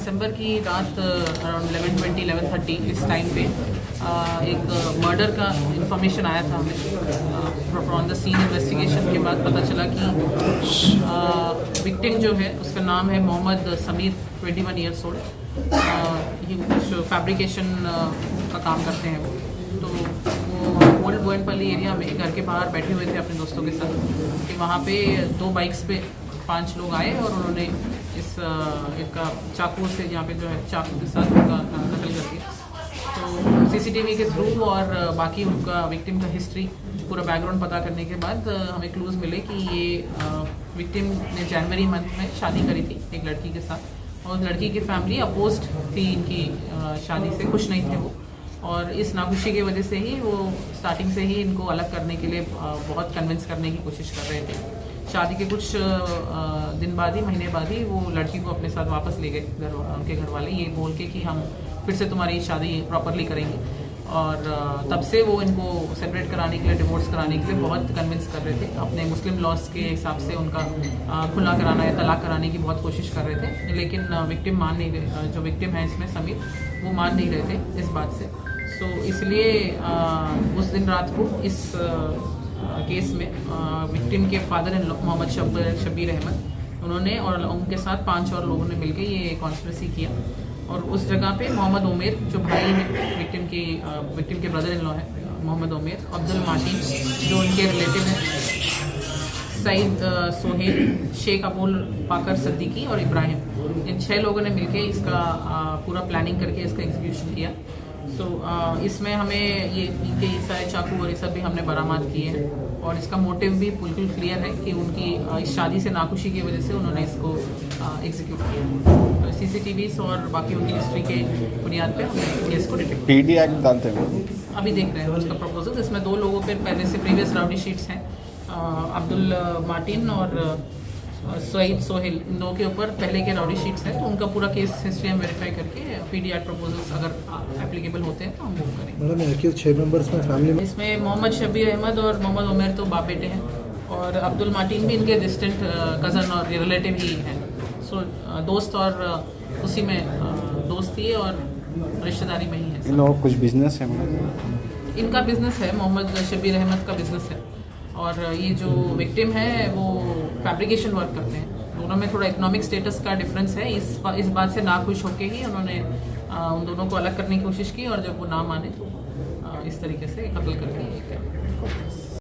दिसंबर की रात अराउंड 11:30 इस टाइम पे एक मर्डर का इंफॉर्मेशन आया था हमें। फ्रॉम द सीन इन्वेस्टिगेशन के बाद पता चला कि विक्टिम जो है उसका नाम है मोहम्मद समीर, 21 ईयर्स ओल्ड। ये कुछ फैब्रिकेशन का काम करते हैं वो। तो वो ओल्ड बोयनपल्ली एरिया में घर के बाहर बैठे हुए थे अपने दोस्तों के साथ कि वहाँ पे 2 बाइक्स पे 5 लोग आए और उन्होंने इसका चाकू से यहाँ पे जो है चाकू के साथ उनका कत्ल कर दिया। तो सीसीटीवी के थ्रू और बाकी उनका विक्टिम का हिस्ट्री पूरा बैकग्राउंड पता करने के बाद हमें क्लूज़ मिले कि ये विक्टिम ने जनवरी मंथ में शादी करी थी एक लड़की के साथ और लड़की की फैमिली अपोज्ड थी इनकी शादी से, खुश नहीं थे वो। और इस नाखुशी की वजह से ही वो स्टार्टिंग से ही इनको अलग करने के लिए बहुत कन्विंस करने की कोशिश कर रहे थे। शादी के कुछ दिन बाद ही, महीने बाद ही वो लड़की को अपने साथ वापस ले गए उनके घर वाले, ये बोल के कि हम फिर से तुम्हारी शादी प्रॉपरली करेंगे। और तब से वो इनको सेपरेट कराने के लिए, डिवोर्स कराने के लिए बहुत कन्विंस कर रहे थे। अपने मुस्लिम लॉज के हिसाब से उनका खुला कराना या तलाक कराने की बहुत कोशिश कर रहे थे, लेकिन विक्टिम मान नहीं रहे, जो विक्टिम है इसमें समीर, वो मान नहीं रहे थे इस बात से। सो इसलिए उस दिन रात को इस केस में विक्टिम के father in law Mohammad Shabbir Ahmed, उन्होंने और उनके साथ 5 और लोगों ने मिलकर ये कॉन्स्पिरेसी किया। और उस जगह पे मोहम्मद उमेर जो भाई है विक्टिम के ब्रदर इन लॉ है मोहम्मद उमेर, अब्दुल मार्टिन जो उनके रिलेटिव हैं, सईद सोहेल, शेख अबुल पाकर सिद्दीकी और इब्राहिम, इन 6 लोगों ने मिलके इसका पूरा प्लानिंग करके इसका एग्जीक्यूशन किया। सो इसमें हमें ये इनके सारे चाकू और ये सब भी हमने बरामद किए हैं और इसका मोटिव भी बिल्कुल क्लियर है कि उनकी इस शादी से नाखुशी की वजह से उन्होंने इसको एग्जीक्यूट किया। तो सीसीटीवीज और बाकी उनकी हिस्ट्री के बुनियाद पे हमने केस को डिटेक्ट पीडी एक्ट डालते हैं अभी देख रहे हैं उसका प्रपोजल। इसमें 2 लोगों पे पहले से प्रीवियस राउडी शीट्स हैं, अब्दुल मार्टिन और सईद सोहेल, इन 2 के ऊपर पहले के राउडी शीट्स हैं। तो उनका पूरा केस हिस्ट्री हम वेरीफाई करके पीडी एक्ट प्रपोजल्स अगर एप्लीकेबल होते हैं तो हम वो करेंगे। मैडम 6 मेंबर्स में फैमिली में इसमें मोहम्मद शब्बीर अहमद और मोहम्मद उमेर तो बाप बेटे हैं और अब्दुल मार्टिन भी इनके डिस्टेंट कज़न और रिलेटिव ही हैं। सो दोस्त और उसी में दोस्ती और रिश्तेदारी में ही है। इन लोगों कुछ बिजनेस है मैडम? इनका बिजनेस है, मोहम्मद शब्बीर अहमद का बिजनेस है और ये जो विक्टिम है वो फैब्रिकेशन वर्क करते हैं। दोनों में थोड़ा इकोनॉमिक स्टेटस का डिफरेंस है। इस बात से नाखुश होके ही उन्होंने उन दोनों को अलग करने की कोशिश की और जब वो ना माने तो इस तरीके से कत्ल करके